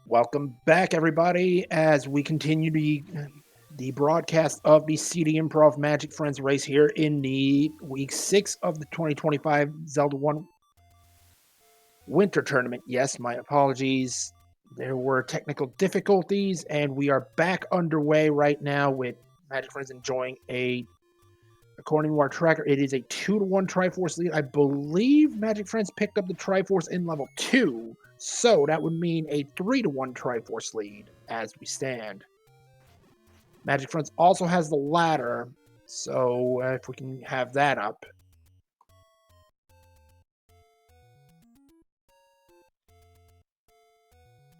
Welcome back, everybody, as we continue the broadcast of the CD Improv Magic Friends race here in the week 6 of the 2025 Zelda 1 Winter Tournament. Yes, my apologies. There were technical difficulties, and we are back underway right now with Magic Friends enjoying according to our tracker, it is a 2-1 Triforce lead. I believe Magic Friends picked up the Triforce in level 2, so that would mean a 3-1 Triforce lead as we stand. Magic Friends also has the ladder, so if we can have that up.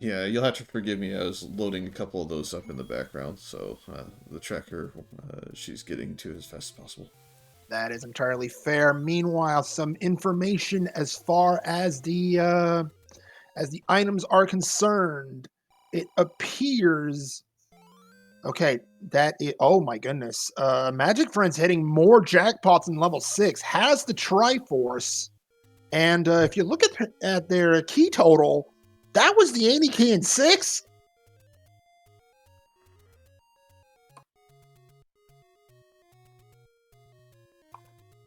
Yeah, you'll have to forgive me. I was loading a couple of those up in the background, so the tracker, she's getting to as fast as possible. That is entirely fair. Meanwhile, some information as far as the items are concerned. It appears. Okay, oh my goodness. Magic Friends hitting more jackpots in level 6, has the Triforce, and if you look at their key total, that was the Annie key in 6.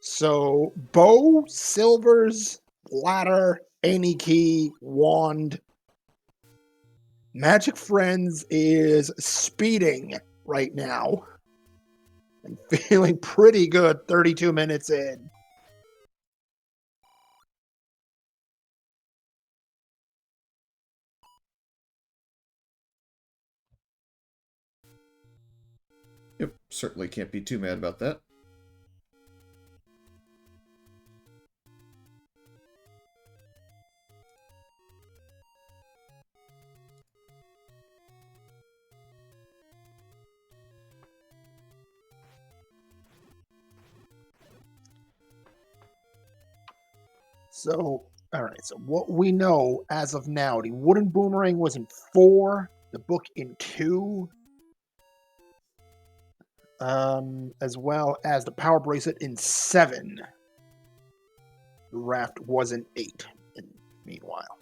So, bow, silvers, ladder, Annie key, wand. Magic Friends is speeding right now and feeling pretty good 32 minutes in. Yep, certainly can't be too mad about that. So, all right. So, what we know as of now, the wooden boomerang was in 4, the book in 2, as well as the power bracelet in 7. The raft was in 8. Meanwhile,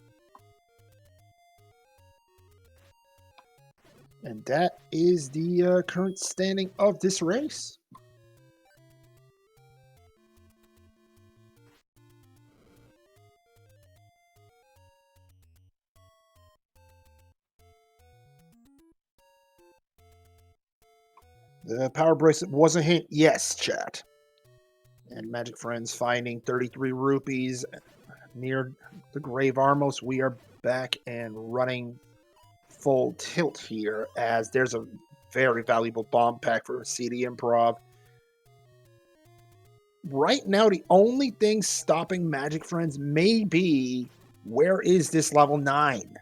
and that is the current standing of this race. The power bracelet was a hint. Yes, chat. And Magic Friends finding 33 rupees near the Grave Armos. We are back and running full tilt here as there's a very valuable bomb pack for CD Improv. Right now, the only thing stopping Magic Friends may be where is this level 9?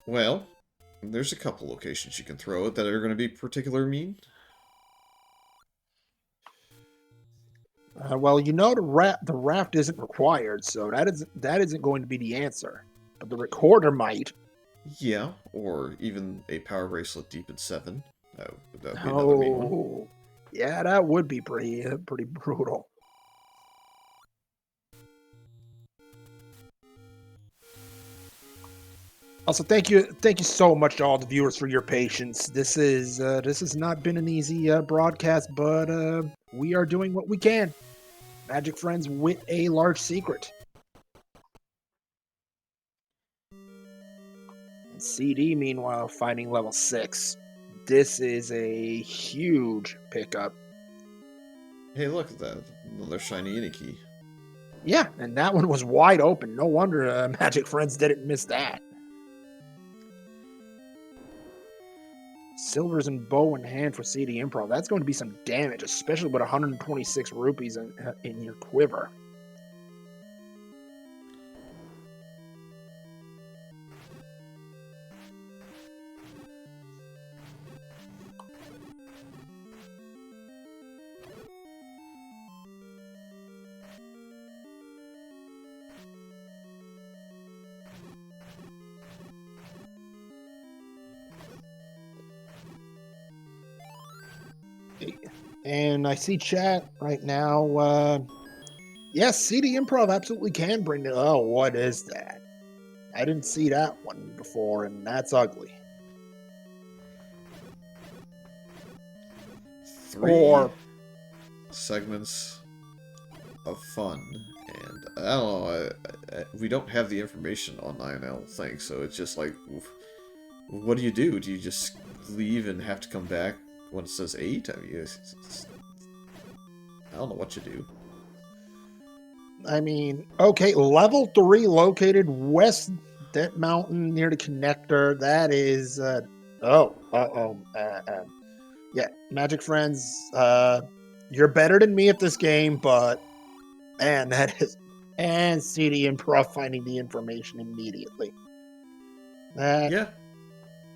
Well, there's a couple locations you can throw it that are going to be particularly mean. Well, you know the raft isn't required, so that isn't going to be the answer. But the recorder might. Yeah, or even a power bracelet deep in 7. That would be another mean one. Oh, yeah, that would be pretty brutal. Also, thank you so much to all the viewers for your patience. This has not been an easy broadcast, but we are doing what we can. Magic Friends with a large secret. And CD, meanwhile, finding level 6. This is a huge pickup. Hey, look at that. Another shiny Innie key. Yeah, and that one was wide open. No wonder Magic Friends didn't miss that. Silvers and bow in hand for CD Improv. That's going to be some damage, especially with 126 rupees in your quiver. And I see chat right now. Yes, CD Improv absolutely can bring it. Oh, what is that? I didn't see that one before, and that's ugly. 3 Or segments of fun, and I don't know. We don't have the information online, I don't think. So it's just like, what do you do? Do you just leave and have to come back when it says 8? I mean, I don't know what you do. I mean, okay, level 3 located west that mountain near the connector. That is, yeah, Magic Friends, you're better than me at this game, but man, that is, and CD Improv finding the information immediately. Yeah,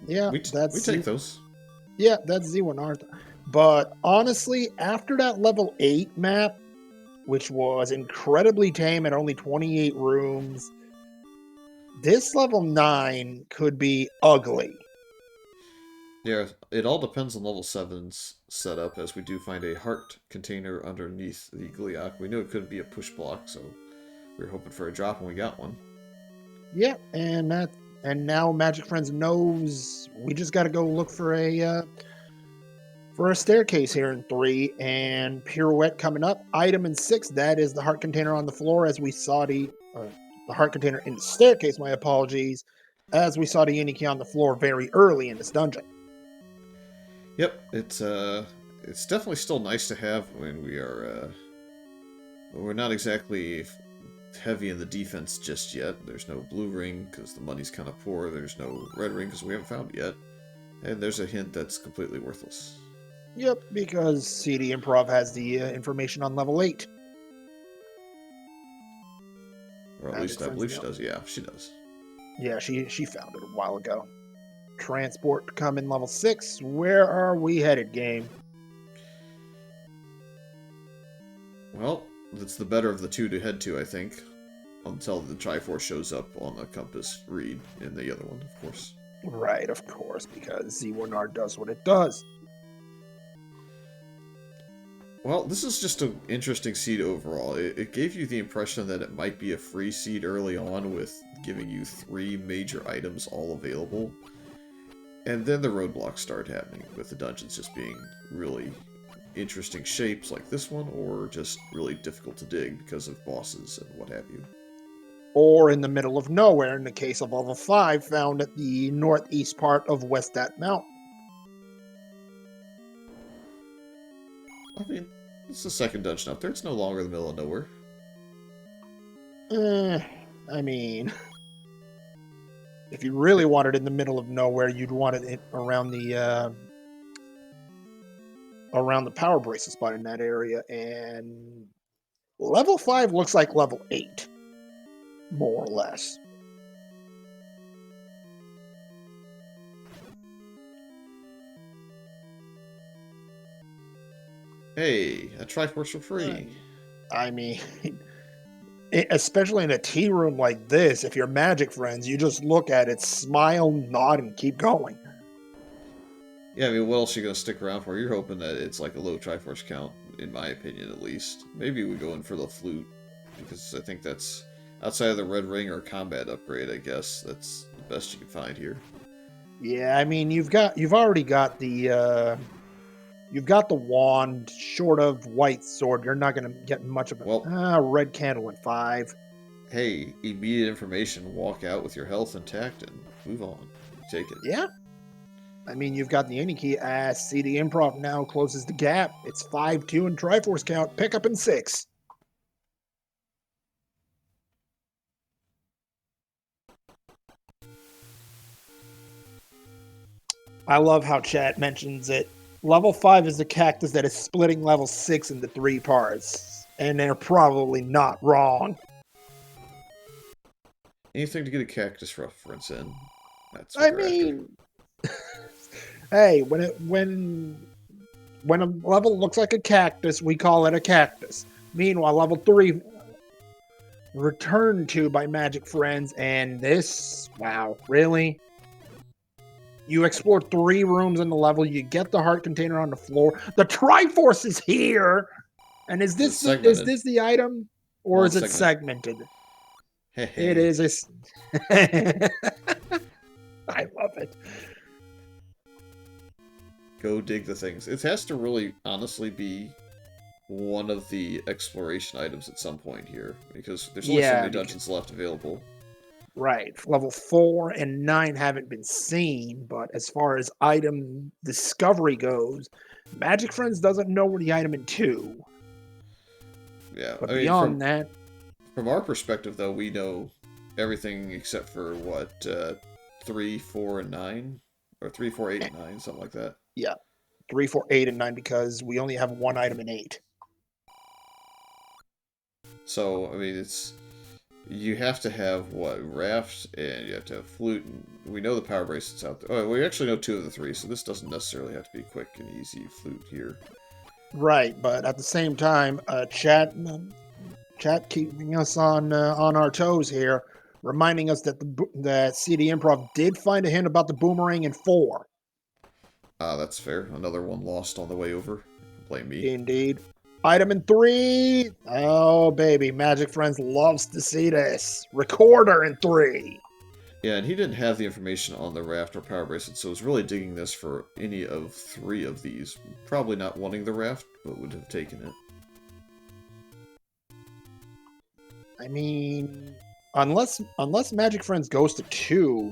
Yeah, we that's take those. Yeah, that's Z1R. But honestly, after that level 8 map, which was incredibly tame at only 28 rooms, this level 9 could be ugly. Yeah, it all depends on level 7's setup, as we do find a heart container underneath the Gliok. We knew it couldn't be a push block, so we were hoping for a drop, and we got one. Yeah, and now Magic Friends knows we just got to go look for a staircase here in 3, and pirouette coming up. Item in 6, that is the heart container on the floor, as we saw the heart container in the staircase. My apologies, as we saw the Uniki on the floor very early in this dungeon. Yep, it's definitely still nice to have when we're not exactly heavy in the defense just yet. There's no blue ring because the money's kind of poor. There's no red ring because we haven't found it yet. And there's a hint that's completely worthless. Yep, because CD Improv has the information on level 8. Or at least I believe she does. Yeah, she does. Yeah, she found it a while ago. Transport to come in level 6. Where are we headed, game? Well, that's the better of the two to head to, I think. Until the Triforce shows up on the compass read in the other one, of course. Right, of course, because Z1R does what it does. Well, this is just an interesting seed overall. It gave you the impression that it might be a free seed early on with giving you 3 major items all available. And then the roadblocks start happening, with the dungeons just being really interesting shapes like this one, or just really difficult to dig because of bosses and what have you. Or in the middle of nowhere in the case of level 5, found at the northeast part of Westat Mountain. I mean, it's the second dungeon up there. It's no longer the middle of nowhere. I mean, if you really wanted it in the middle of nowhere, you'd want it around the power braces spot in that area. And level 5 looks like level 8, more or less. Hey, a Triforce for free. I mean, especially in a tea room like this, if you're Magic Friends, you just look at it, smile, nod, and keep going. Yeah, I mean, what else are you going to stick around for? You're hoping that it's like a low Triforce count, in my opinion at least. Maybe we go in for the flute, because I think that's, outside of the red ring or combat upgrade, I guess, that's the best you can find here. Yeah, I mean, you've already got the wand, short of white sword. You're not going to get much of a red candle in 5. Hey, immediate information. Walk out with your health intact and move on. Take it. Yeah. I mean, you've got the Uniki as CD Improv now closes the gap. It's 5-2 in Triforce count. Pick up in 6. I love how chat mentions it. Level 5 is the cactus that is splitting level 6 into 3 parts. And they're probably not wrong. Anything to get a cactus reference in. That's I mean, hey, when a level looks like a cactus, we call it a cactus. Meanwhile, level 3 returned to by Magic Friends, and this, wow, really? You explore 3 rooms in the level, you get the heart container on the floor. The Triforce is here! And is this the item? Or is it Non-segment. segmented? Hey, It hey. is a. I love it. Go dig the things. It has to really, honestly, be one of the exploration items at some point here, because there's only so Yeah, many because dungeons left available. right, level 4 and 9 haven't been seen, but as far as item discovery goes, Magic Friends doesn't know where the item in 2. Yeah, But I mean, beyond that, from our perspective, though, we know everything except for what 3, 4, and 9, or 3, 4, 8, eh, and 9, something like that. yeah, 3, 4, 8, and 9 because we only have one item in 8. So I mean, you have to have what raft, and you have to have flute, and we know the power bracelets out there. Oh, we actually know 2 of the 3, so this doesn't necessarily have to be quick and easy flute here. Right, but at the same time, chat keeping us on our toes here, reminding us that that CD Improv did find a hint about the boomerang in 4. Ah, that's fair. Another one lost on the way over. Blame me. Indeed. Item in 3. Oh baby, Magic Friends loves to see this. Recorder in 3. Yeah, and he didn't have the information on the raft or power bracelet, so was really digging this for any of 3 of these. Probably not wanting the raft, but would have taken it. I mean, unless Magic Friends goes to 2,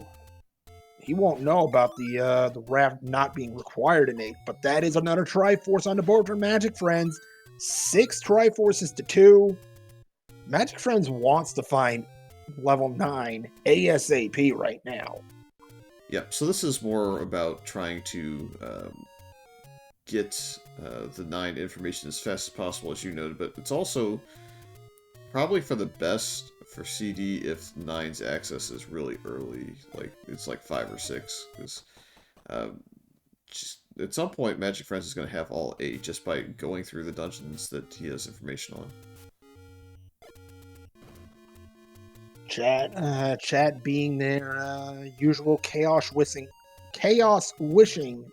he won't know about the raft not being required in 8. But that is another Triforce on the board for Magic Friends. 6 Triforces to 2. Magic Friends wants to find level 9 ASAP right now. Yep, so this is more about trying to get the 9 information as fast as possible, as you noted, but it's also probably for the best for CD if 9's access is really early, like it's like 5 or 6, because just at some point Magic Friends is going to have all 8 just by going through the dungeons that he has information on. Chat being their usual chaos wishing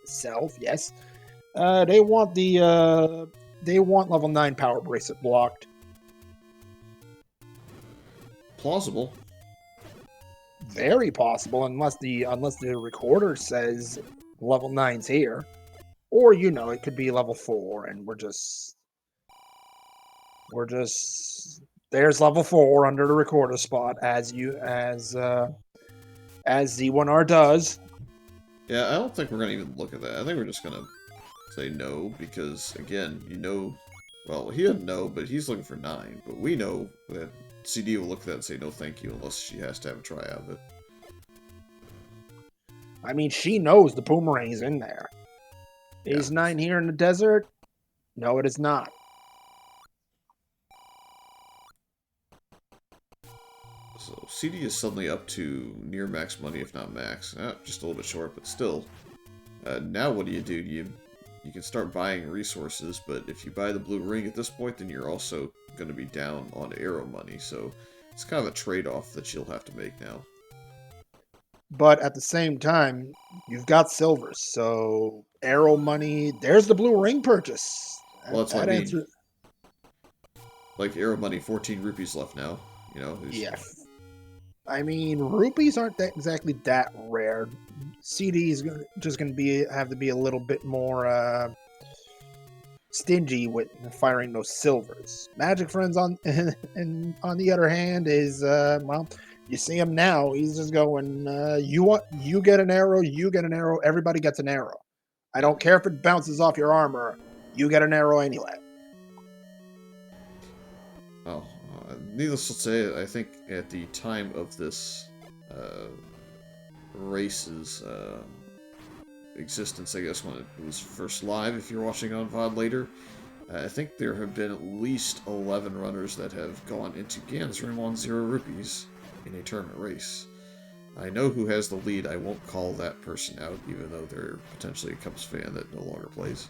self. Yes, they want level 9 power bracelet blocked. Plausible. Very possible, unless the recorder says level 9's here, or it could be level 4, and we're just there's level 4 under the recorder spot as Z1R does. Yeah, I don't think we're going to even look at that. I think we're just going to say no, because, again, well, he doesn't know, but he's looking for 9. But we know that CD will look at that and say no thank you, unless she has to have a try out of it. I mean, she knows the boomerang is in there. Yeah. Is 9 here in the desert? No, it is not. So CD is suddenly up to near max money, if not max. Just a little bit short, but still. Now what do? You can start buying resources, but if you buy the blue ring at this point, then you're also going to be down on arrow money. So it's kind of a trade-off that you'll have to make now. But at the same time, you've got silvers, so arrow money. There's the blue ring purchase. Well, that's what I That mean. answer. Like arrow money, 14 rupees left now. Yeah. I mean, rupees aren't exactly that rare. CD is just going to have to be a little bit more stingy with firing those silvers. Magic Friends and on the other hand is well, you see him now. He's just going. You get an arrow. You get an arrow. Everybody gets an arrow. I don't care if it bounces off your armor. You get an arrow anyway. Oh, needless to say, I think at the time of this race's existence, I guess, when it was first live, if you're watching on VOD later, I think there have been at least 11 runners that have gone into Gan's room on 0 rupees in a tournament race. I know who has the lead. I won't call that person out, even though they're potentially a Cubs fan that no longer plays.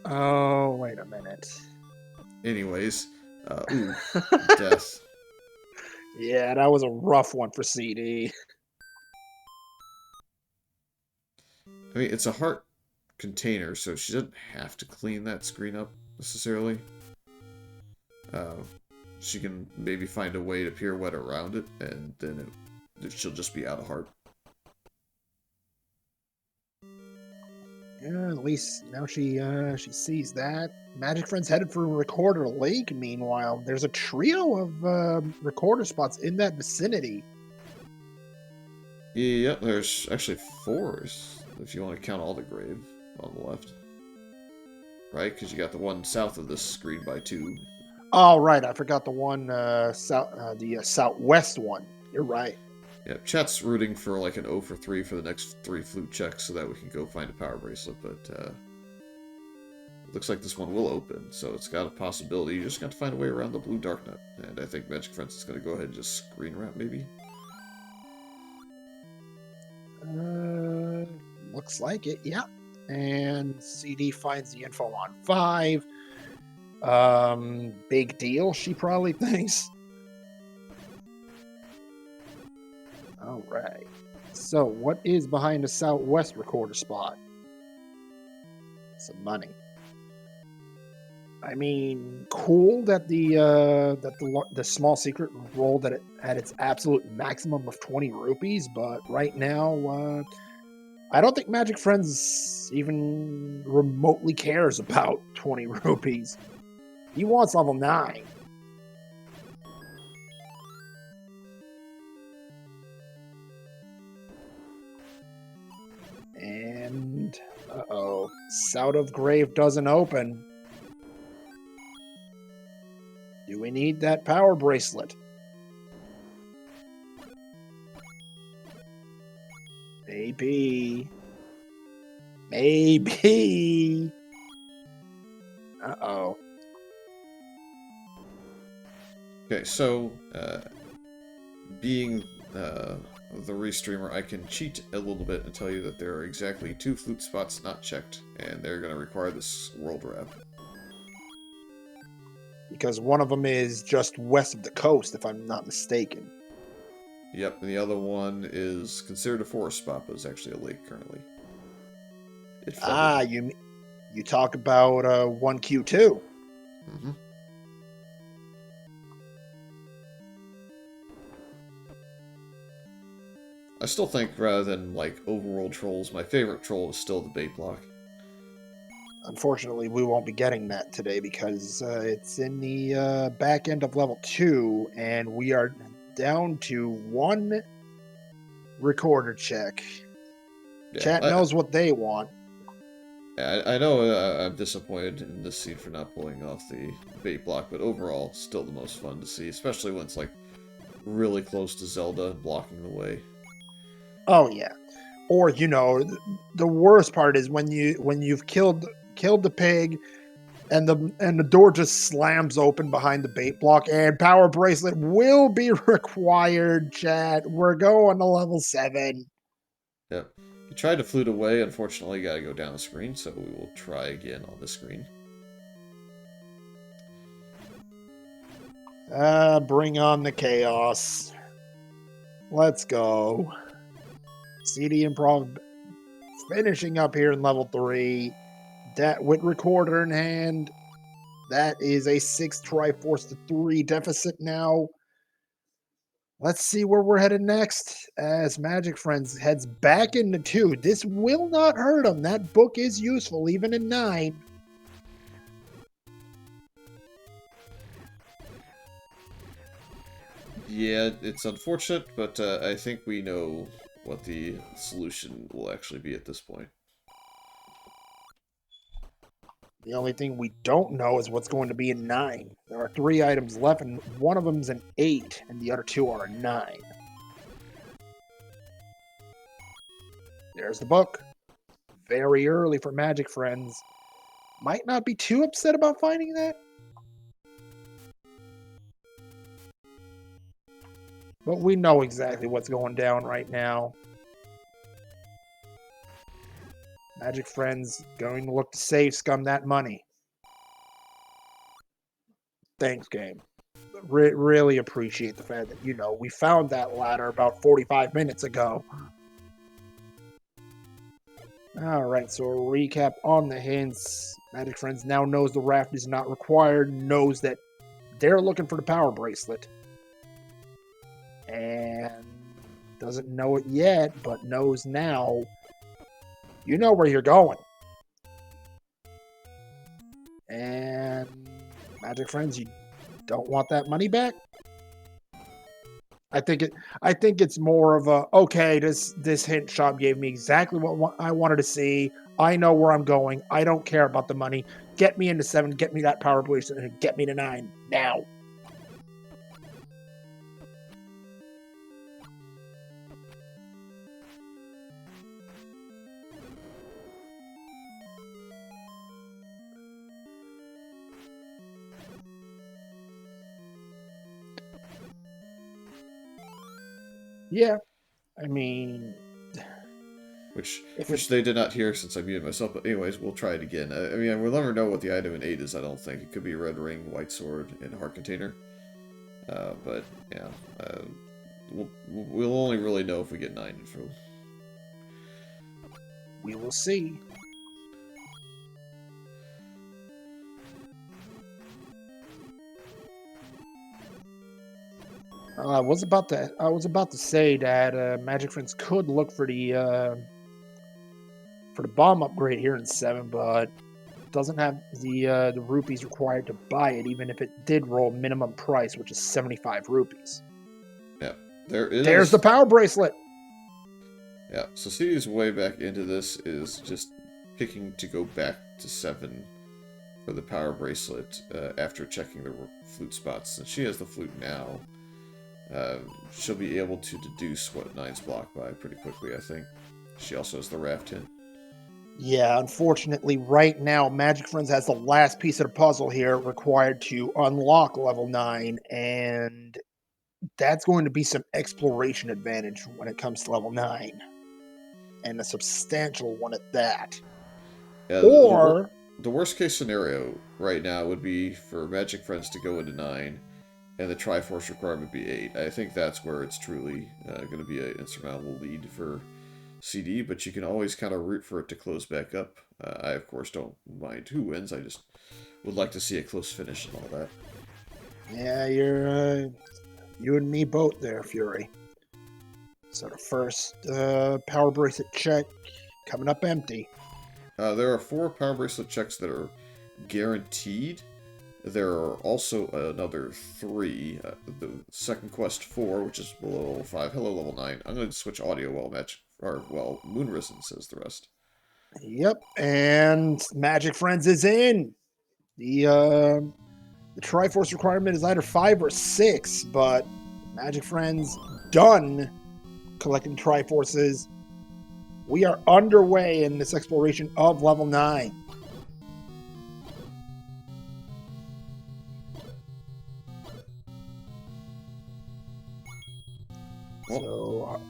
Oh, wait a minute. Anyways, death. Yeah, that was a rough one for CD. I mean, it's a heart container, so she doesn't have to clean that screen up necessarily. she can maybe find a way to pirouette around it, and then she'll just be out of heart. Yeah, at least now she sees that. MagicFriends headed for Recorder Lake. Meanwhile, there's a trio of recorder spots in that vicinity. Yeah, there's actually 4, if you want to count all the grave on the left. Right? Because you got the one south of this screen by 2. Oh, right. I forgot the one southwest one. You're right. Yeah, chat's rooting for like an 0 for 3 for the next 3 flute checks so that we can go find a power bracelet, but it looks like this one will open, so it's got a possibility. You just got to find a way around the blue darknet, and I think MagicFriends is going to go ahead and just screen wrap, maybe? Looks like it, yeah. And CD finds the info on 5. Big deal, she probably thinks. All right. So, what is behind the southwest recorder spot? Some money. I mean, cool that the small secret rolled at its absolute maximum of 20 rupees, but right now, I don't think MagicFriends even remotely cares about 20 rupees. He wants level 9. And, uh-oh, South of Grave doesn't open. Do we need that power bracelet? Maybe. Maybe. Uh-oh. Okay, so, being the restreamer, I can cheat a little bit and tell you that there are exactly 2 flute spots not checked, and they're going to require this world wrap. Because one of them is just west of the coast, if I'm not mistaken. Yep, and the other one is considered a forest spot, but is actually a lake currently. You talk about 1Q2. Mm-hmm. I still think, rather than, like, overworld trolls, my favorite troll is still the bait block. Unfortunately, we won't be getting that today because it's in the back end of level 2, and we are down to 1 recorder check. Yeah, Chat knows what they want. I know I'm disappointed in this scene for not pulling off the bait block, but overall, still the most fun to see, especially when it's, like, really close to Zelda blocking the way. Oh, yeah. Or, you know, the worst part is when you've killed the pig, and the door just slams open behind the bait block, and power bracelet will be required, chat. We're going to level 7. Yep. You tried to flute away, unfortunately you gotta go down the screen, so we will try again on the screen. Bring on the chaos. Let's go. cdinprov finishing up here in level 3. That with recorder in hand, that is a 6 Triforce to 3 deficit now. Let's see where we're headed next as MagicFriends heads back into 2. This will not hurt him. That book is useful even in 9. Yeah, it's unfortunate, but I think we know what the solution will actually be at this point. The only thing we don't know is what's going to be in 9. There are 3 items left, and one of them is an 8, and the other 2 are a 9. There's the book. Very early for MagicFriends. Might not be too upset about finding that. But we know exactly what's going down right now. MagicFriends going to look to save scum that money. Thanks, game. Really appreciate the fact that, you know, we found that ladder about 45 minutes ago. Alright, so a recap on the hints. MagicFriends now knows the raft is not required, knows that they're looking for the power bracelet. And doesn't know it yet, but knows now. You know where you're going. And MagicFriends, you don't want that money back? I think it's more of a, okay, this hint shop gave me exactly what I wanted to see. I know where I'm going. I don't care about the money. Get me into 7, get me that power bracelet, and get me to 9 now. Yeah, I mean, Which they did not hear since I muted myself. But anyways, we'll try it again. I mean, we'll never know what the item in 8 is. I don't think it could be red ring, white sword, and heart container. But yeah, we'll only really know if we get 9 info. We will see. I was about to say that MagicFriends could look for the bomb upgrade here in 7, but doesn't have the rupees required to buy it, even if it did roll minimum price, which is 75 rupees. Yeah, there's the power bracelet. Yeah, so CD's way back into this is just picking to go back to 7 for the power bracelet after checking the flute spots. Since she has the flute now, she'll be able to deduce what 9's blocked by pretty quickly, I think. She also has the raft hint. Yeah, unfortunately, right now, MagicFriends has the last piece of the puzzle here required to unlock level 9, and that's going to be some exploration advantage when it comes to level 9. And a substantial one at that. Yeah, or... the worst case scenario right now would be for MagicFriends to go into 9, and the Triforce requirement be 8. I think that's where it's truly going to be an insurmountable lead for CD, but you can always kind of root for it to close back up. I, of course, don't mind who wins. I just would like to see a close finish and all that. Yeah, you're you and me both there, Fury. So the first power bracelet check coming up empty. There are 4 power bracelet checks that are guaranteed. There are also another 3. The second quest 4, which is below level 5. Hello, level 9. I'm going to switch audio while Moonrisen says the rest. Yep, and MagicFriends is in. The Triforce requirement is either 5 or 6, but MagicFriends done collecting Triforces. We are underway in this exploration of level 9. Well, so,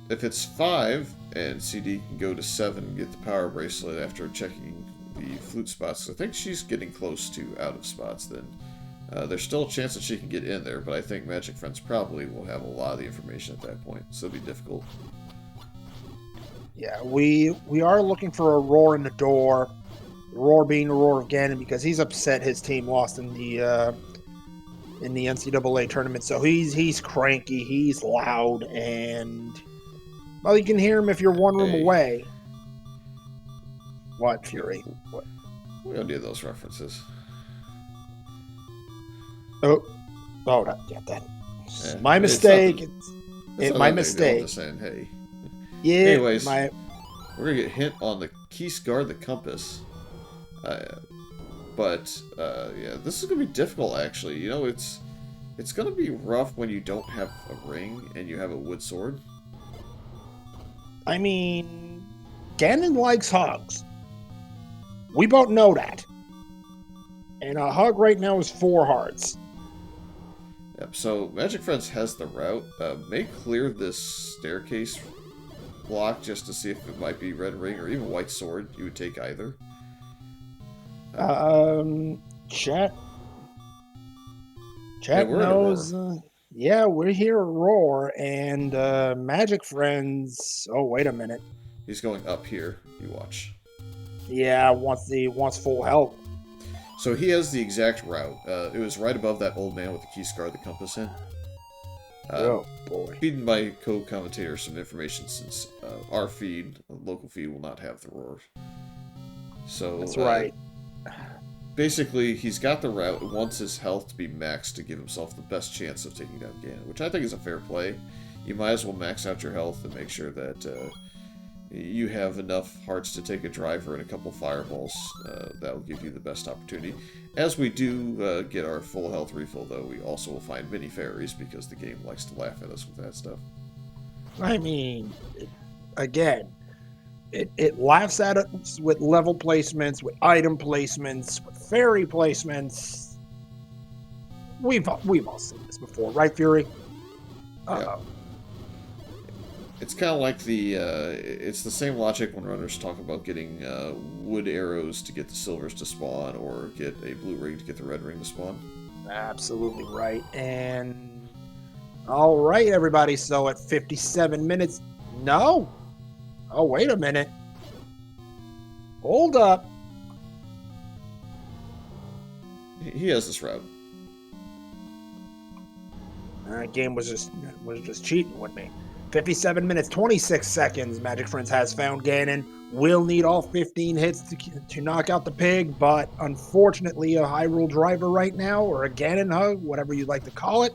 if it's 5 and CD can go to 7 and get the power bracelet after checking the flute spots, I think she's getting close to out of spots then. There's still a chance that she can get in there, but I think MagicFriends probably will have a lot of the information at that point, so it'll be difficult. Yeah, we are looking for a roar in the door. The roar being the Roar of Ganon, because he's upset his team lost in the NCAA tournament. So he's cranky, he's loud, and well, you can hear him if you're one room away. What, Fury? What? We don't need those references. Oh, yeah, that. My mistake. It's my mistake. I'm just saying, hey. Yeah. Anyways, we're gonna get hint on the Keys guard the compass. But yeah, this is gonna be difficult actually. You know, it's gonna be rough when you don't have a ring and you have a wood sword. I mean, Ganon likes hugs. We both know that. And a hug right now is 4 hearts. Yep, so MagicFriends has the route. May clear this staircase block just to see if it might be red ring or even white sword. You would take either. Chat knows. Yeah, we're here at Roar, and MagicFriends. Oh, wait a minute. He's going up here. You watch. Yeah, wants full help. So he has the exact route. It was right above that old man with the key scar the compass in. Oh boy. Feeding my co-commentator some information since our local feed, will not have the roar. So That's right. Basically, he's got the route and wants his health to be maxed to give himself the best chance of taking down Ganon, which I think is a fair play. You might as well max out your health and make sure that you have enough hearts to take a driver and a couple fireballs. That will give you the best opportunity. As we do get our full health refill, though, we also will find mini fairies because the game likes to laugh at us with that stuff. I mean, again, it laughs at us with level placements, with item placements, with fairy placements. We've all seen this before, right, Fury? Yeah. It's kind of like it's the same logic when runners talk about getting wood arrows to get the silvers to spawn, or get a blue ring to get the red ring to spawn. Absolutely right. And all right, everybody. So at 57 minutes, no. Oh, wait a minute. Hold up. He has this route. That game was just cheating with me. 57 minutes, 26 seconds. MagicFriends has found Ganon. Will need all 15 hits to knock out the pig, but unfortunately, a Hyrule driver right now, or a Ganon hug, whatever you'd like to call it,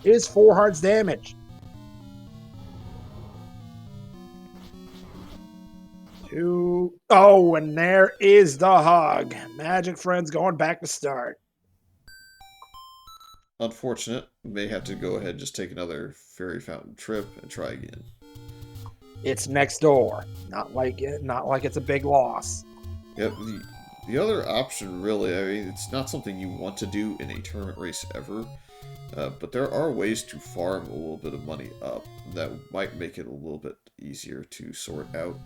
is 4 hearts damage. Oh, and there is the hug. MagicFriends going back to start. Unfortunate. May have to go ahead and just take another fairy fountain trip and try again. It's next door. Not like it's a big loss. Yep. The other option, really, I mean, it's not something you want to do in a tournament race ever, but there are ways to farm a little bit of money up that might make it a little bit easier to sort out.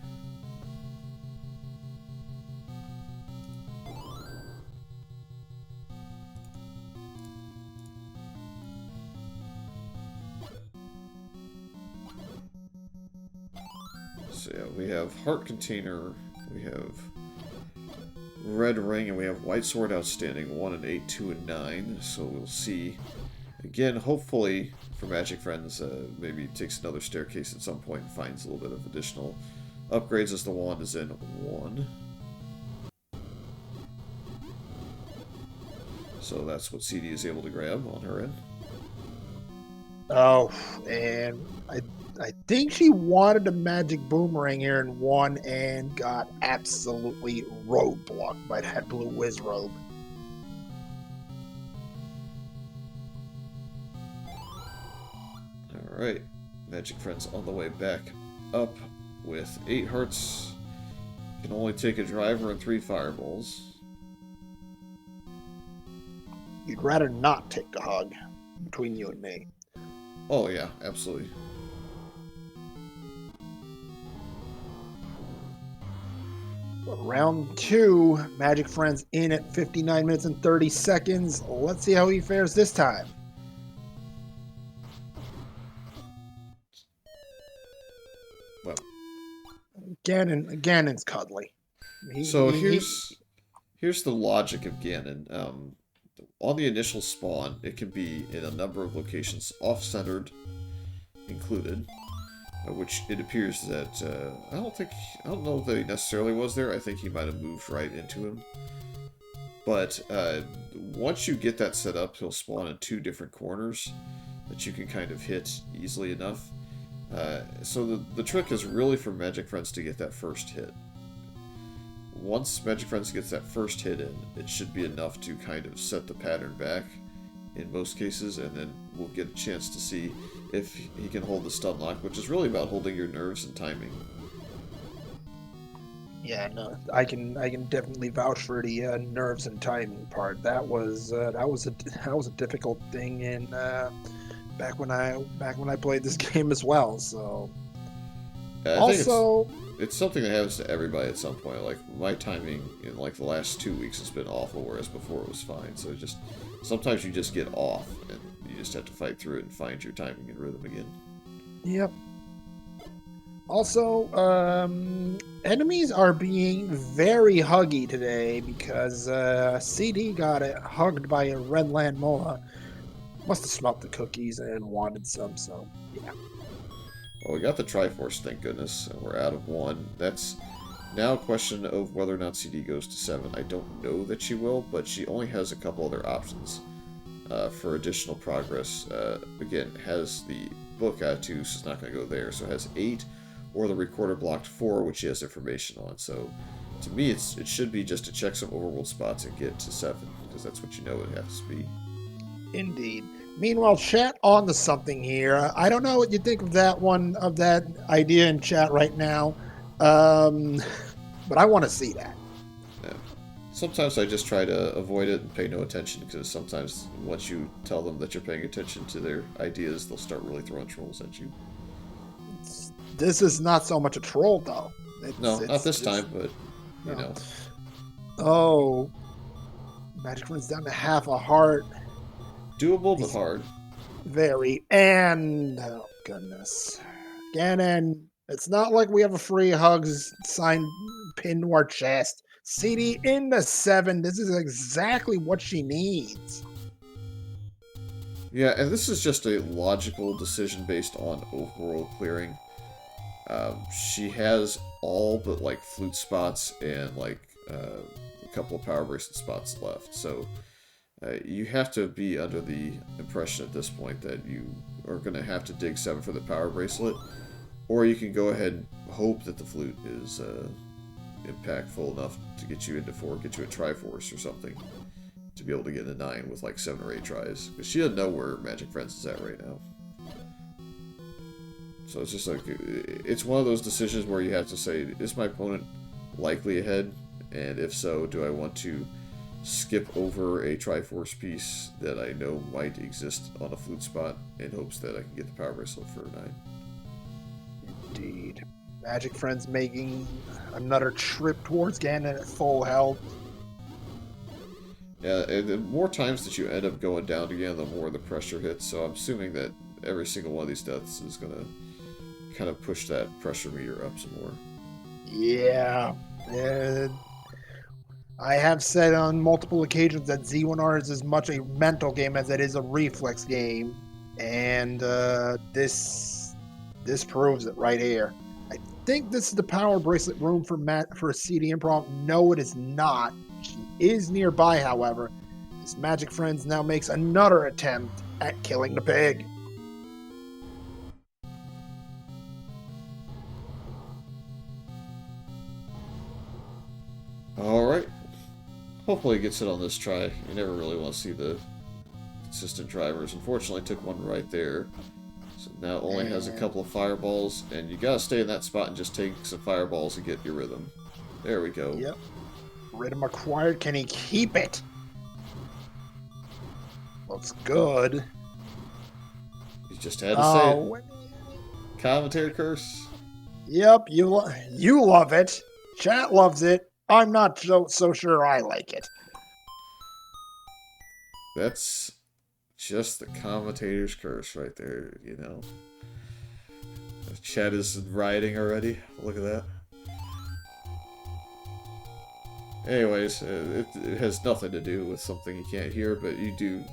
So yeah, we have Heart Container, we have Red Ring, and we have White Sword Outstanding, 1 and 8, 2 and 9, so we'll see. Again, hopefully, for MagicFriends, maybe takes another staircase at some point and finds a little bit of additional upgrades as the wand is in 1. So that's what CD is able to grab on her end. Oh, and I think she wanted a magic boomerang here in 1 and got absolutely roadblocked by that blue whiz robe. Alright, MagicFriends on the way back up with 8 hearts. Can only take a driver and 3 fireballs. You'd rather not take the hug between you and me. Oh yeah, absolutely. Round 2, MagicFriends in at 59 minutes and 30 seconds. Let's see how he fares this time. Well, Ganon's cuddly. Here's the logic of Ganon. On the initial spawn, it can be in a number of locations, off-centered included, which it appears that I don't know that he necessarily was there. I think he might have moved right into him. But once you get that set up, he'll spawn in 2 different corners that you can kind of hit easily enough. So the trick is really for MagicFriends to get that first hit. Once MagicFriends gets that first hit in, it should be enough to kind of set the pattern back in most cases, and then we'll get a chance to see if he can hold the stun lock, which is really about holding your nerves and timing. Yeah, no, I can definitely vouch for the nerves and timing part. That was a difficult thing in back when I played this game as well. So I think it's something that happens to everybody at some point. Like, my timing in like the last 2 weeks has been awful, whereas before it was fine. So just sometimes you just get off, and you just have to fight through it and find your timing and rhythm again. Yep. Also, Enemies are being very huggy today because CD got hugged by a Redland Mola. Must have smelt the cookies and wanted some, so yeah. Well, we got the Triforce, thank goodness, and we're out of 1. That's now a question of whether or not CD goes to 7. I don't know that she will, but she only has a couple other options for additional progress. Again, has the book at 2, so it's not going to go there. So it has 8, or the recorder blocked 4, which she has information on. So to me, it should be just to check some overworld spots and get to 7, because that's what you know it has to be. Indeed. Meanwhile, chat on to something here. I don't know what you think of that idea in chat right now, but I want to see that. Yeah. Sometimes I just try to avoid it and pay no attention, because sometimes once you tell them that you're paying attention to their ideas, they'll start really throwing trolls at you. This is not so much a troll, though. No, not this time, but you know. Oh, MagicFriends down to half a heart. Doable, but hard. Very. And, oh, goodness. Ganon, it's not like we have a free hugs sign pinned to our chest. CD into 7. This is exactly what she needs. Yeah, and this is just a logical decision based on overworld clearing. She has all but like flute spots and like a couple of power bracelet spots left, so you have to be under the impression at this point that you are going to have to dig 7 for the power bracelet, or you can go ahead and hope that the flute is impactful enough to get you into 4, get you a Triforce or something, to be able to get into 9 with like 7 or 8 tries, because she doesn't know where MagicFriends is at right now. So it's just like, it's one of those decisions where you have to say, is my opponent likely ahead? And if so, do I want to skip over a Triforce piece that I know might exist on a flute spot in hopes that I can get the power bracelet for 9? Indeed. MagicFriends making another trip towards Ganon at full health. Yeah, and the more times that you end up going down again, the more the pressure hits. So I'm assuming that every single one of these deaths is going to kind of push that pressure meter up some more. Yeah. I have said on multiple occasions that Z1R is as much a mental game as it is a reflex game. And this proves it right here. I think this is the power bracelet room for CD Improv. No, it is not. She is nearby, however. This MagicFriends now makes another attempt at killing the pig. Alright. Hopefully it gets it on this try. You never really want to see the consistent drivers. Unfortunately, took one right there. So now it only has a couple of fireballs, and you gotta stay in that spot and just take some fireballs and get your rhythm. There we go. Yep. Rhythm acquired. Can he keep it? Looks good. You just had to say it. Commentary curse. Yep, you love it. Chat loves it. I'm not so sure I like it. That's just the commentator's curse right there, you know. The chat is rioting already. Look at that. Anyways, it has nothing to do with something you can't hear, but you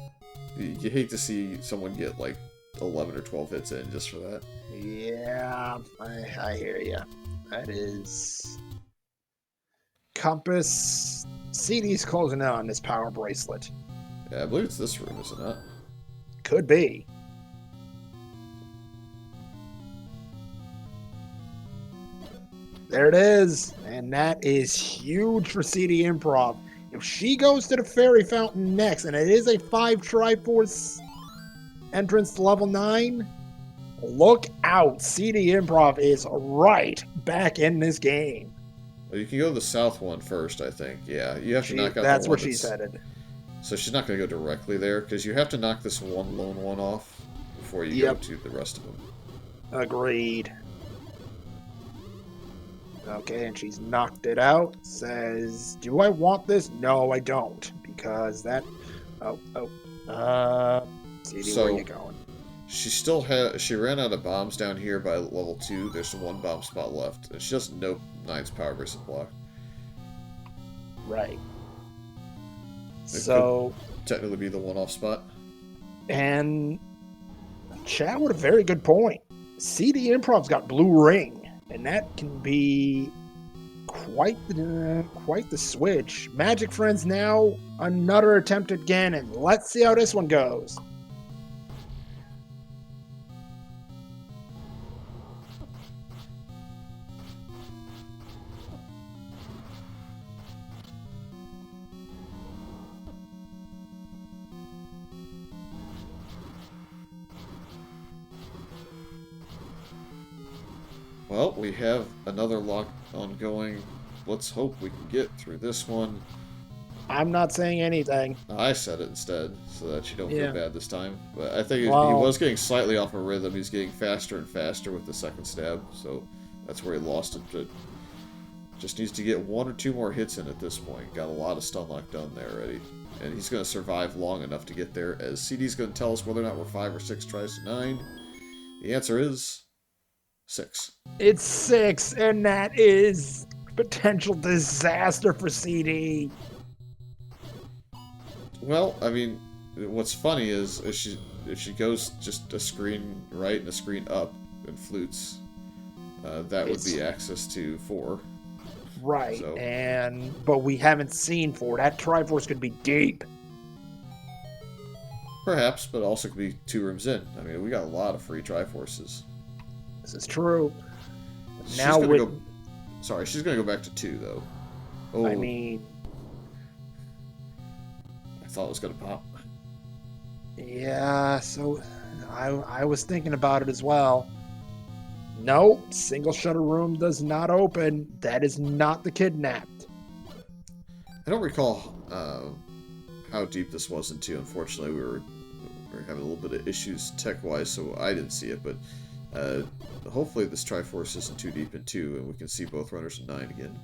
hate to see someone get like 11 or 12 hits in just for that. Yeah, I hear you. That is... Compass. CD's closing in on this power bracelet. Yeah, I believe it's this room, is it not? Could be. There it is. And that is huge for CD Improv. If she goes to the Fairy Fountain next, and it is a 5 Triforce entrance to level 9, look out. CD Improv is right back in this game. Well, you can go to the south one first, I think. Yeah, you have to knock out that's the one where she's headed. So she's not going to go directly there, because you have to knock this one lone one off before you go to the rest of them. Agreed. Okay, and she's knocked it out. Says, do I want this? No, I don't. Because that... CD, where are you going? She ran out of bombs down here by level 2. There's one bomb spot left. And she doesn't know 9's power versus block. Right. It So could technically be the one-off spot. And chat with a very good point. CD Improv's got blue ring, and that can be quite the switch. Magic Friends now, another attempt at Ganon. Let's see how this one goes. Well, we have another lock ongoing. Let's hope we can get through this one. I'm not saying anything. I said it instead, so that you don't feel bad this time. But I think he Well, was getting slightly off a rhythm. He's getting faster and faster with the second stab, so that's where he lost it. But just needs to get 1 or 2 more hits in at this point. Got a lot of stun lock done there already. And he's going to survive long enough to get there, as CD's going to tell us whether or not we're 5 or 6 tries to 9. The answer is 6. It's 6, and that is potential disaster for CD. Well, I mean, what's funny is if she goes just a screen right and a screen up and flutes, that would be access to 4. Right, So. but we haven't seen 4. That Triforce could be deep. Perhaps, but also could be 2 rooms in. I mean, we got a lot of free Triforces. This is true. She's Now gonna go. Sorry, she's gonna go back to 2 though. Oh, I mean, I thought it was gonna pop. yeah. So I was thinking about it as well. No, single shutter room does not open. That is not the kidnapped. I don't recall how deep this was in 2. Unfortunately, we were having a little bit of issues tech-wise, so I didn't see it. But hopefully this Triforce isn't too deep in 2, and we can see both runners in 9 again.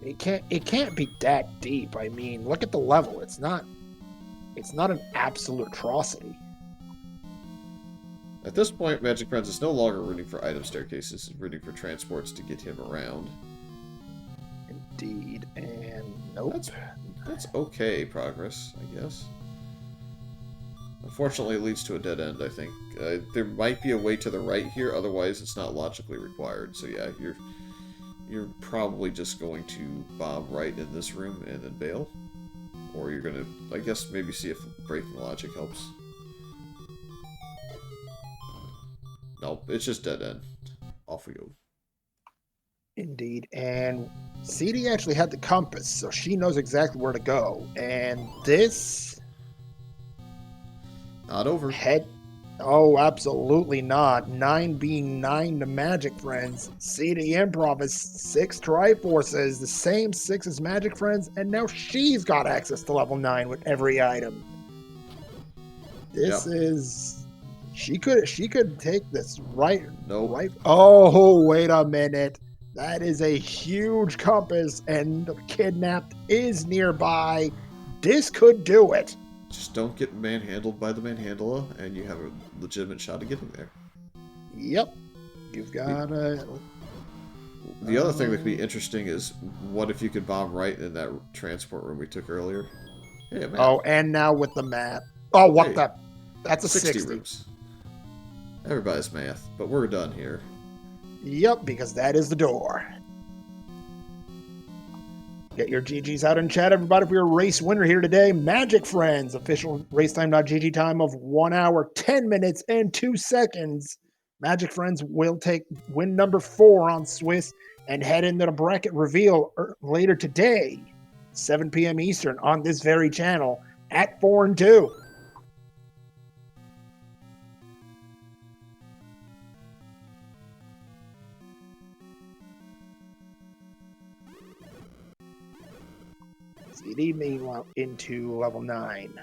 It can't be that deep. I mean, look at the level. It's not an absolute atrocity. At this point, MagicFriends is no longer rooting for item staircases, it's rooting for transports to get him around. Indeed, and nope. That's okay progress, I guess. Unfortunately, it leads to a dead end, I think. There might be a way to the right here, otherwise it's not logically required. So yeah, you're probably just going to bomb right in this room and then bail. Or you're going to, I guess, maybe see if breaking logic helps. Nope, it's just dead end. Off we go. Indeed, and CD actually had the compass, so she knows exactly where to go. And this... Not over. Oh, absolutely not. 9 being 9 to MagicFriends. CD Improv is 6 Triforces, the same 6 as MagicFriends, and now she's got access to level 9 with every item. This is... She could take this right. Nope. Right. Oh, wait a minute. That is a huge compass, and the kidnapped is nearby. This could do it. Just don't get manhandled by the manhandler, and you have a legitimate shot at getting there. Yep. You've got a... The other thing that could be interesting is, what if you could bomb right in that transport room we took earlier? Hey, oh, and now with the map. Oh, what the... That's a 60. rooms. Everybody's math, but we're done here. Yep, because that is the door. Get your GGs out in chat, everybody, for your race winner here today. MagicFriends, official racetime.gg time of 1 hour, 10 minutes, and 2 seconds. MagicFriends will take win number 4 on Swiss and head into the bracket reveal later today, 7 p.m. Eastern, on this very channel at 4 and 2. CD meanwhile into level 9.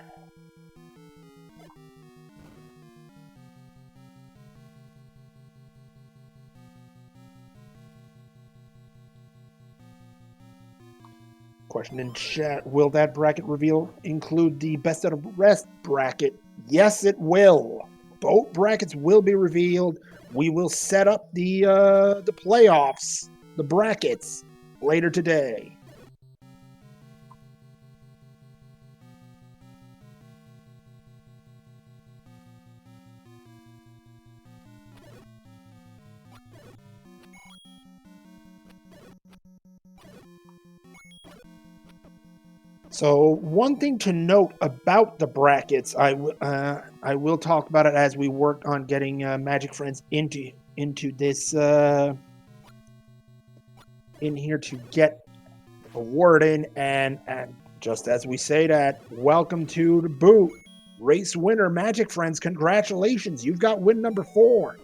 Question in chat, will that bracket reveal include the best out of rest bracket? Yes, it will. both brackets will be revealed. We will set up the playoffs, the brackets, later today. So one thing to note about the brackets, I will talk about it as we work on getting MagicFriends into this in here to get a word in, and just as we say that, welcome to the boot, race winner MagicFriends. Congratulations, you've got win number 4.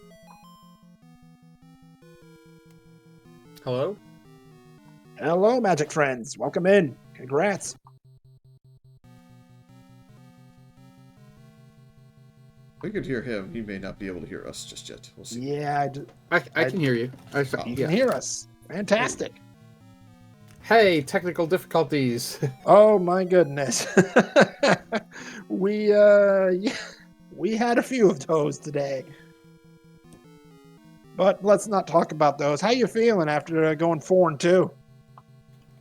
Hello? Hello, MagicFriends. Welcome in. Congrats. We could hear him. He may not be able to hear us just yet. We'll see. Yeah, I can hear you. you can hear us. Fantastic. Hey, technical difficulties. Oh my goodness. we had a few of those today. But let's not talk about those. How you feeling after going 4-2?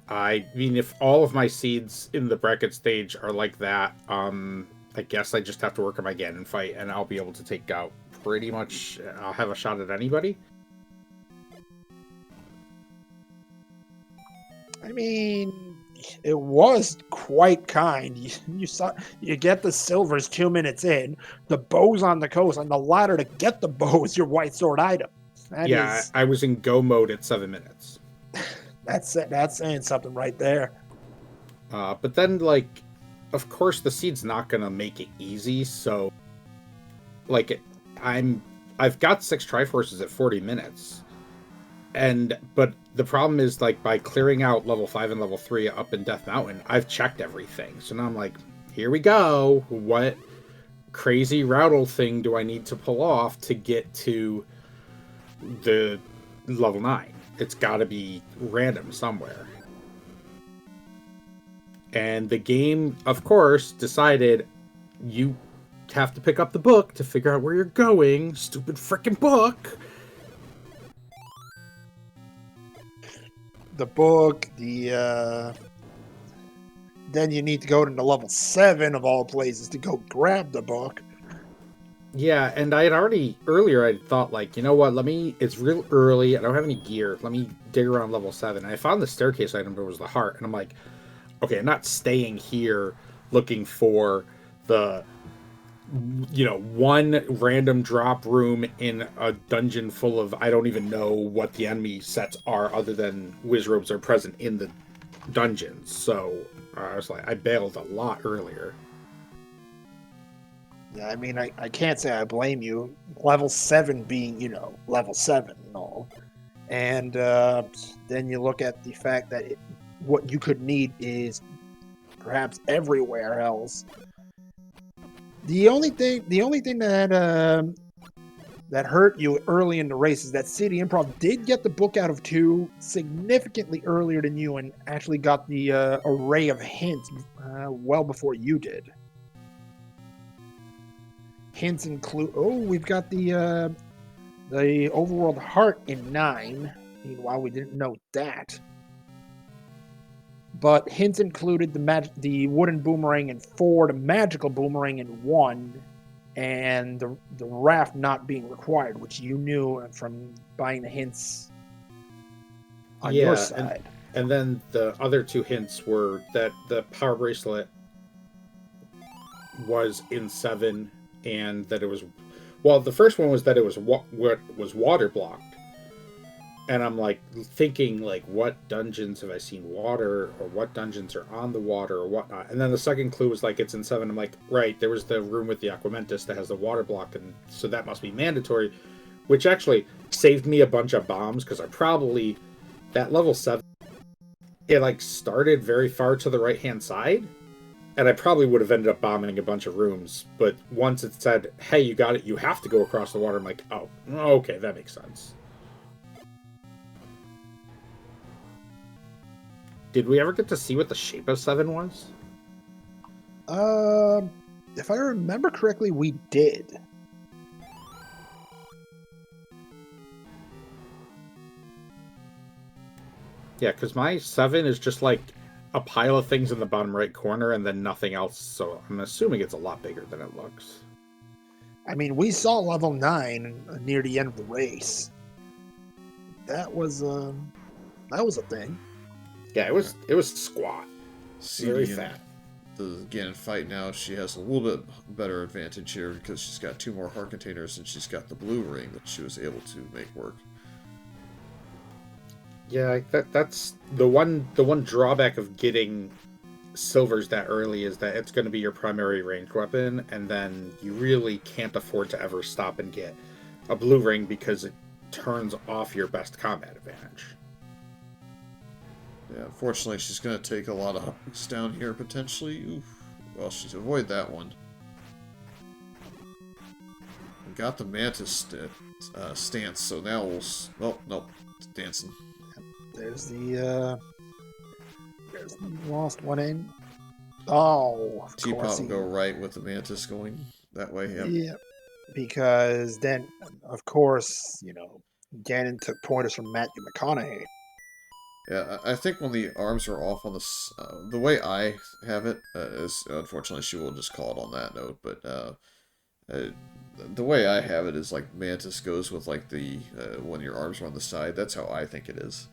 I mean, if all of my seeds in the bracket stage are like that, I guess I just have to work on my Ganon fight, and I'll be able to take out pretty much. I'll have a shot at anybody. I mean, it was quite kind. You saw, you get the silvers 2 minutes in, the bow's on the coast, and the ladder to get the bow is your white sword item. I was in go mode at 7 minutes. That's saying something right there. But then, like, of course, the seed's not gonna make it easy. So, like, I've got 6 Triforces at 40 minutes, but the problem is, like, by clearing out level 5 and level 3 up in Death Mountain, I've checked everything. So now I'm like, here we go. What crazy Routtle thing do I need to pull off to get to the level 9? It's got to be random somewhere. And the game, of course, decided you have to pick up the book to figure out where you're going. Stupid frickin' book. The book, then you need to go to level 7 of all places to go grab the book. Yeah, and I had earlier I thought, like, you know what, it's real early, I don't have any gear, let me dig around level 7. And I found the staircase item, but it was the heart, and I'm like, okay, I'm not staying here looking for the, one random drop room in a dungeon full of, I don't even know what the enemy sets are other than Wizrobes are present in the dungeons. So I was like, I bailed a lot earlier. Yeah, I mean, I can't say I blame you. Level 7 being, level 7 and all. And then you look at the fact that what you could need is perhaps everywhere else. The only thing that hurt you early in the race is that cdinprov did get the book out of 2 significantly earlier than you, and actually got the array of hints well before you did. Hints include, we've got the overworld heart in 9. Meanwhile, we didn't know that. But hints included the wooden boomerang in 4, the magical boomerang in 1, and the raft not being required, which you knew from buying the hints on your side. And then the other 2 hints were that the power bracelet was in 7, and that it was, well, the first one was that it was water blocked. And I'm like thinking, like, what dungeons have I seen water, or what dungeons are on the water, or whatnot. And then the second clue was like it's in 7. I'm like, right, there was the room with the Aquamentus that has the water block, and so that must be mandatory, which actually saved me a bunch of bombs, because I probably, that level 7, it like started very far to the right hand side, and I probably would have ended up bombing a bunch of rooms. But once it said, hey, you got it, you have to go across the water, I'm like, oh, okay, that makes sense. Did we ever get to see what the shape of 7 was? If I remember correctly, we did. Yeah, because my 7 is just like a pile of things in the bottom right corner and then nothing else. So I'm assuming it's a lot bigger than it looks. I mean, we saw level 9 near the end of the race. That was a thing. Yeah, it was squat. Very CD fat. the Ganon fight now, she has a little bit better advantage here because she's got 2 more heart containers and she's got the blue ring that she was able to make work. Yeah, that's the one drawback of getting silvers that early is that it's going to be your primary ranged weapon, and then you really can't afford to ever stop and get a blue ring because it turns off your best combat advantage. Yeah, unfortunately, she's going to take a lot of hooks down here, potentially. Oof. Well, she's avoid that one. We got the Mantis stance, so now we'll... Oh, nope. It's dancing. There's the lost one in. Oh, of Teapot course. will go right with the Mantis going that way, yeah. Yeah, because then, of course, Ganon took pointers from Matthew McConaughey. Yeah, I think when the arms are off on the way I have it is, unfortunately, she will just call it on that note, but the way I have it is like Mantis goes with like the when your arms are on the side. That's how I think it is.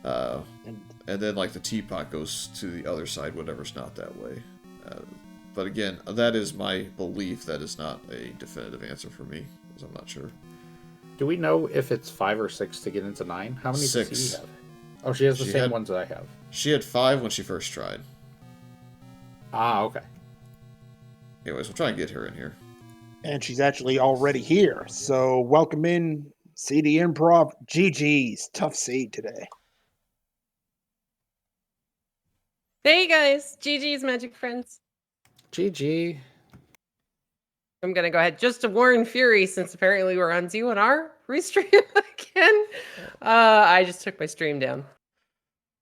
And then like the teapot goes to the other side, whatever's not that way. But again, that is my belief. That is not a definitive answer for me, because I'm not sure. Do we know if it's 5 or 6 to get into 9? How many 6. does she have? Oh, she has the same ones that I have. She had 5 when she first tried. Ah, okay. Anyways, we'll try and get her in here. And she's actually already here. So welcome in CD Improv. GG's. Tough seed today. Hey guys, GG's Magic Friends. GG. I'm gonna go ahead just to warn Fury, since apparently we're on Z1R restream again. I just took my stream down,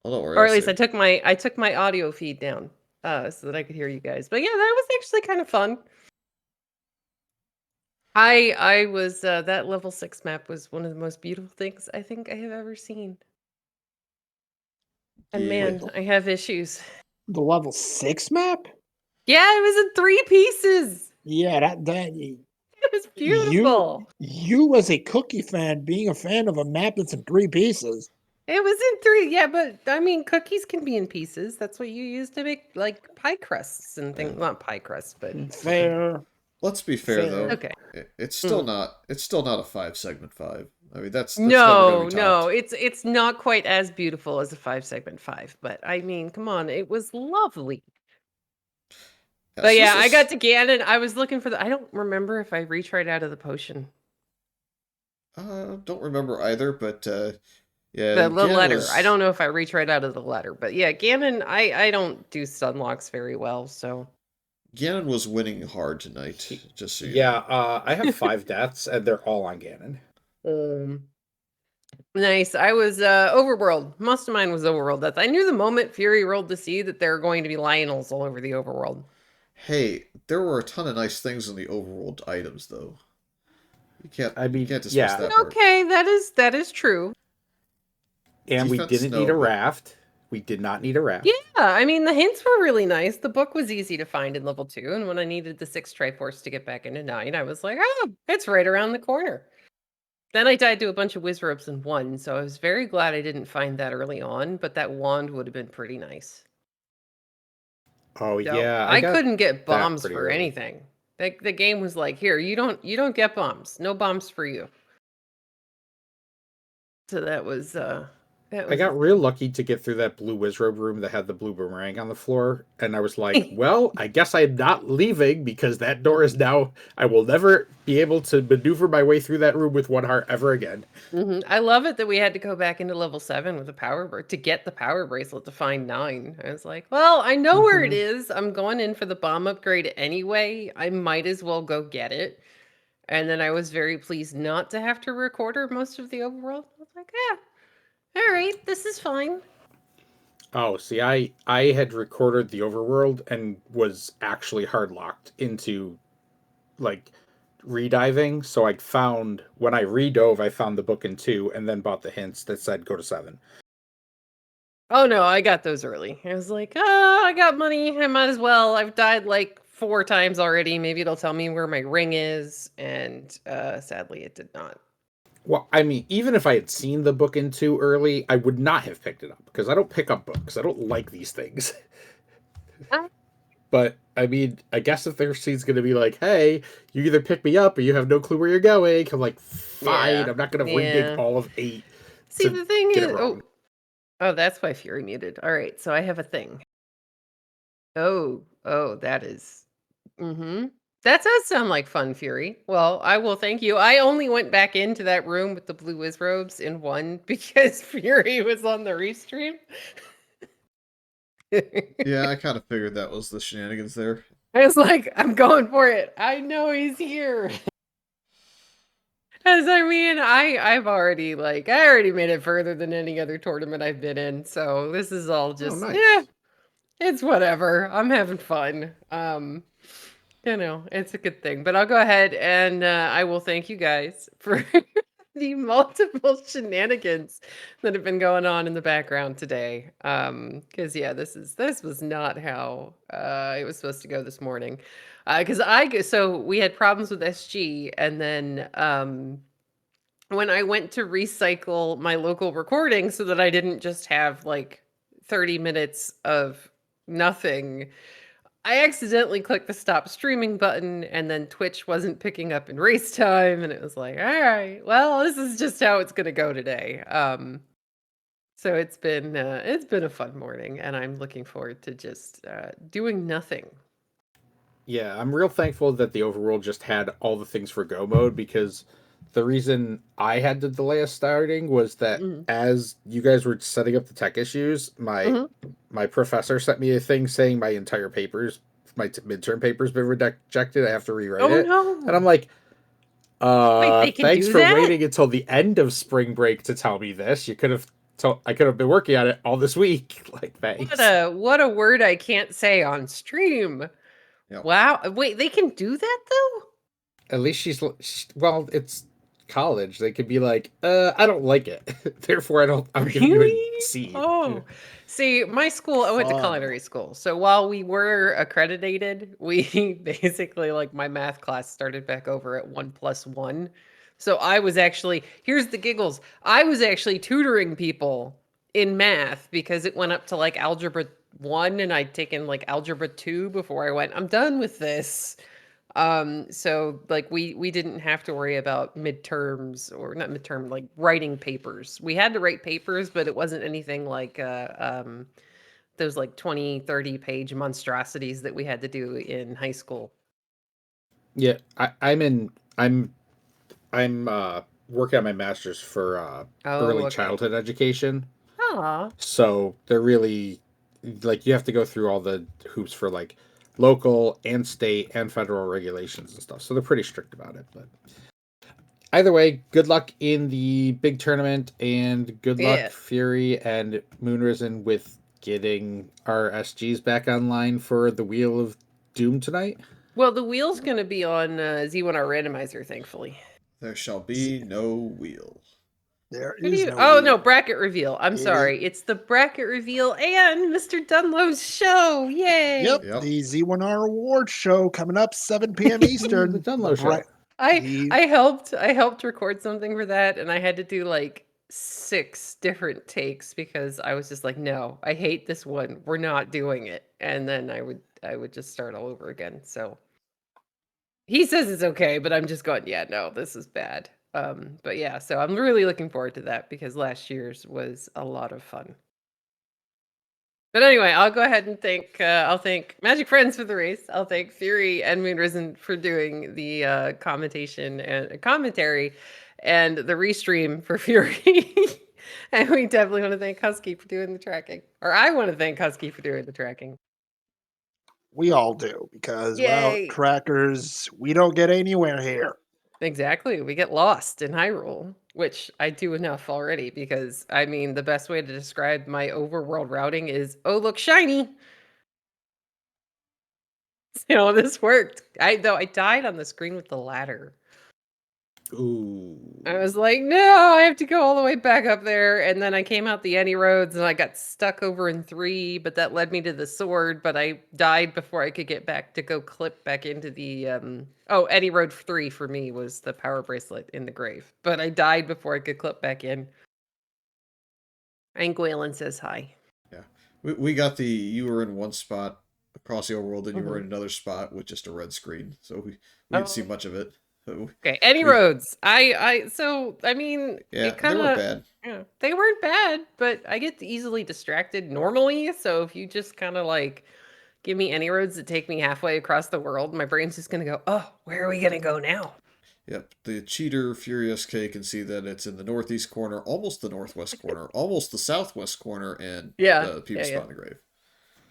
Oh, don't worry, or at least I took my audio feed down, so that I could hear you guys. But yeah, that was actually kind of fun. I was that level 6 map was one of the most beautiful things I think I have ever seen. And man, I have issues. The level 6 map? Yeah, it was in 3 pieces. Yeah, that it was beautiful. You as a Cookie fan, being a fan of a map that's in 3 pieces. It was in 3, yeah, but I mean, cookies can be in pieces. That's what you use to make like pie crusts and things. Not pie crusts, but fair. Let's be fair though. Okay, it's still not a 5-segment 5. I mean, that's no. It's not quite as beautiful as a 5-segment 5, but I mean, come on, it was lovely. But yeah, I got to Ganon. I was looking for I don't remember if I retried out of the potion. Don't remember either, but yeah. The letter. I don't know if I retried out of the letter, but yeah, Ganon, I don't do stun locks very well, so. Ganon was winning hard tonight, just so you know. I have 5 deaths, and they're all on Ganon. Nice. I was Overworld. Most of mine was Overworld death. I knew the moment Fury rolled to see that there were going to be Lionels all over the Overworld. Hey, there were a ton of nice things in the Overworld items, though. You can't dismiss that part. Okay, that is true. And we didn't need a raft. We did not need a raft. Yeah, I mean, the hints were really nice. The book was easy to find in level 2, and when I needed the 6 Triforce to get back into 9, I was like, oh, it's right around the corner. Then I died to a bunch of Wizropes in 1, so I was very glad I didn't find that early on, but that wand would have been pretty nice. Oh, so yeah. I couldn't get bombs for anything. The game was like, here, you don't get bombs. No bombs for you. So that was I got real lucky to get through that blue Wizrobe room that had the blue boomerang on the floor, and I was like, well, I guess I'm not leaving because that door is now... I will never be able to maneuver my way through that room with 1 heart ever again. I love it that we had to go back into level 7 with the power to get the power bracelet to find 9. I was like, well, I know where it is. I'm going in for the bomb upgrade anyway. I might as well go get it. And then I was very pleased not to have to recorder most of the overworld. I was like, yeah. All right, this is fine. Oh, see, I had recorded the overworld and was actually hard locked into, like, rediving. So I found, when I redove, I found the book in 2 and then bought the hints that said go to 7. Oh no, I got those early. I was like, oh, I got money. I might as well. I've died like 4 times already. Maybe it'll tell me where my ring is. And sadly, it did not. Well, I mean, even if I had seen the book in too early, I would not have picked it up because I don't pick up books. I don't like these things. Ah. But I mean, I guess if their scene's going to be like, "Hey, you either pick me up or you have no clue where you're going," I'm like, "Fine, Yeah. I'm not going to Yeah. redig all of 8 See, to the thing get it is, wrong." oh, that's why Fury muted. All right, so I have a thing. Oh, that is. Mm-hmm. That does sound like fun, Fury. Well, I will thank you. I only went back into that room with the blue whiz robes in one because Fury was on the restream. Yeah, I kind of figured that was the shenanigans there. I was like, I'm going for it. I know he's here. As I mean, I've already I already made it further than any other tournament I've been in. So this is all just nice. it's whatever. I'm having fun. It's a good thing. But I'll go ahead and I will thank you guys for the multiple shenanigans that have been going on in the background today. Because this was not how it was supposed to go this morning. So we had problems with SG, and then when I went to recycle my local recording so that I didn't just have 30 minutes of nothing, I accidentally clicked the stop streaming button, and then Twitch wasn't picking up in race time, and it was like, all right, well, this is just how it's gonna go today. So it's been a fun morning, and I'm looking forward to just doing nothing. Yeah, I'm real thankful that the overworld just had all the things for go mode because the reason I had to delay us starting was that Mhm. as you guys were setting up the tech issues, my Mhm. professor sent me a thing saying my entire papers, my midterm papers, been rejected. I have to rewrite Oh it, and I'm no! like, Wait, they can thanks do for that? waiting until the end of spring break to tell me this. You could have I could have been working on it all this week. Like, thanks. What a word I can't say on stream. Yep. Wow. Wait, they can do that though? At least well, it's college. They could be like, I don't like it, therefore I'm giving you a Really? C. Oh. See, my school, I went to Fun. culinary school. So while we were accredited, we basically my math class started back over at 1+1. So I was actually, here's the giggles. I was actually tutoring people in math because it went up to algebra 1, and I'd taken algebra 2 before I went, I'm done with this. So we didn't have to worry about midterms, or not midterm, writing papers. We had to write papers, but it wasn't anything like those 20, 30 page monstrosities that we had to do in high school. Yeah, I'm working on my master's for Oh, early okay. childhood education. Aw. So they're really you have to go through all the hoops for local and state and federal regulations and stuff. So they're pretty strict about it. But either way, good luck in the big tournament, and good Yeah. luck Fury and Moonrisen with getting our SGs back online for the Wheel of Doom tonight. Well, the wheel's going to be on Z1R randomizer, thankfully. There shall be no wheel. There Who do is you? no Oh wheel. no, bracket reveal. I'm It is- sorry. It's the bracket reveal and Mr. Dunlow's show. Yay! Yep, Yep. the Z1R award show coming up 7 p.m. The Eastern. Dunlow Show. I helped record something for that, and I had to do 6 different takes because I was just like, no, I hate this one. We're not doing it. And then I would just start all over again. So he says it's okay, but I'm just going, yeah, no, this is bad. But yeah, so I'm really looking forward to that because last year's was a lot of fun. But anyway, I'll go ahead and I'll thank MagicFriends for the race. I'll thank Fury and Moonrisen for doing the commentation and commentary, and the restream for Fury. And we definitely want to thank Husky for doing the tracking. Or I want to thank Husky for doing the tracking. We all do, because without Yay! trackers, we don't get anywhere here. Exactly. We get lost in Hyrule, which I do enough already because, I mean, the best way to describe my overworld routing is, oh, look, shiny. This worked. I died on the screen with the ladder. Ooh. I was like, no, I have to go all the way back up there. And then I came out the any roads and I got stuck over in 3, but that led me to the sword. But I died before I could get back to go clip back into the any road 3 for me was the power bracelet in the grave. But I died before I could clip back in. And Gwalen says hi. Yeah. We got you were in one spot across the overworld, and you were in Mhm. another spot with just a red screen. So we didn't see Oh, much of it. So okay. Any we roads. I mean, yeah, it they kind weren't of, bad. yeah, they weren't bad, but I get easily distracted normally. So if you just kind of like give me any roads that take me halfway across the world, my brain's just going to go, oh, where are we going to go now? Yep, the cheater Furious K can see that it's in the northeast corner, almost the northwest corner, almost the southwest corner, and Yeah. the people Yeah. Yeah. spot in the grave.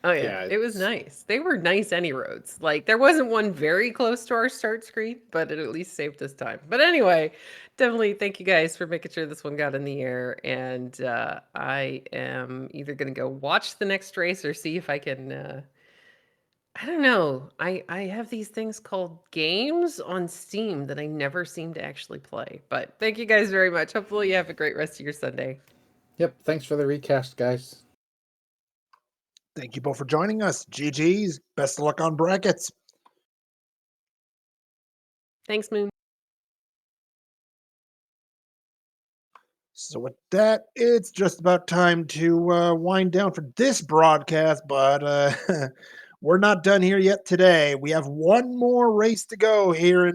Oh yeah, Yeah, it was it's nice. They were nice any roads. Like there wasn't one very close to our start screen, but it at least saved us time. But anyway, definitely thank you guys for making sure this one got in the air. And I am either gonna go watch the next race or see if I can. I don't know. I have these things called games on Steam that I never seem to actually play. But thank you guys very much. Hopefully you have a great rest of your Sunday. Yep. Thanks for the recast, guys. Thank you both for joining us. GG's. Best of luck on brackets. Thanks, Moon. So with that, it's just about time to wind down for this broadcast, but we're not done here yet today. We have one more race to go here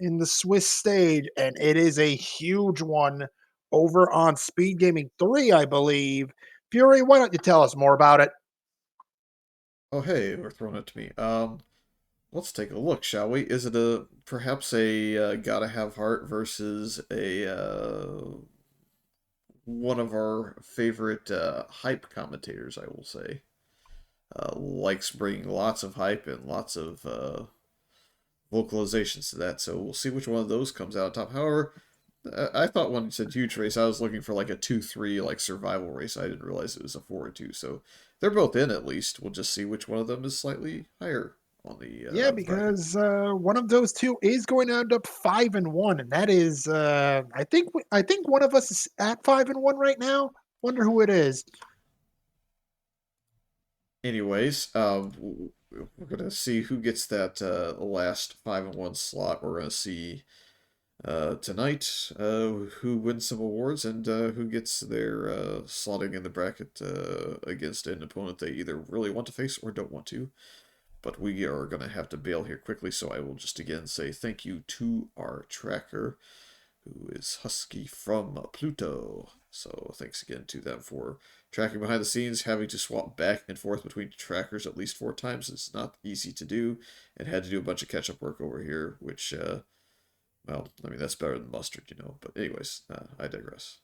in the Swiss stage, and it is a huge one over on Speed Gaming 3, I believe. Fury, why don't you tell us more about it? Oh hey, we're throwing it to me. Let's take a look, shall we? Is it perhaps a gotta have heart versus a one of our favorite hype commentators? I will say, likes bringing lots of hype and lots of vocalizations to that. So we'll see which one of those comes out on top. However, I thought when you said huge race, I was looking for like a 2-3 like survival race. I didn't realize it was a 4-2. So they're both in at least. We'll just see which one of them is slightly higher on the Yeah, bracket. because one of those two is going to end up 5-1, and that is, I think one of us is at 5-1 right now. Wonder who it is. Anyways, we're gonna see who gets that last 5-1 slot. We're gonna see tonight who wins some awards and who gets their slotting in the bracket against an opponent they either really want to face or don't want to. But we are going to have to bail here quickly, so I will just again say thank you to our tracker, who is Husky from Pluto. So thanks again to them for tracking behind the scenes. Having to swap back and forth between trackers at least 4 times is not easy to do, and had to do a bunch of catch-up work over here, which, well, I mean, that's better than mustard, you know. But anyways, I digress.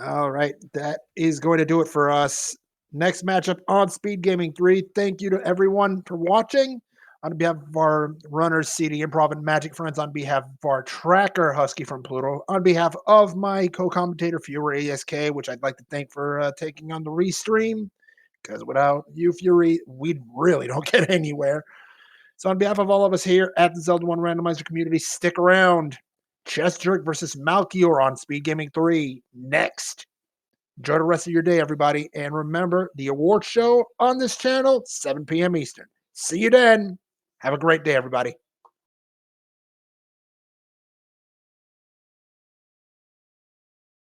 All right, that is going to do it for us. Next matchup on Speed Gaming 3. Thank you to everyone for watching. On behalf of our runners, CD Improv and Magic Friends, on behalf of our tracker, Husky from Pluto, on behalf of my co-commentator, Fury ASK, which I'd like to thank for taking on the restream, because without you, Fury, we really don't get anywhere. So on behalf of all of us here at the Zelda 1 Randomizer community, stick around. Chest Jerk versus Malkior on Speed Gaming 3 next. Enjoy the rest of your day, everybody. And remember, the award show on this channel, 7 p.m. Eastern. See you then. Have a great day, everybody.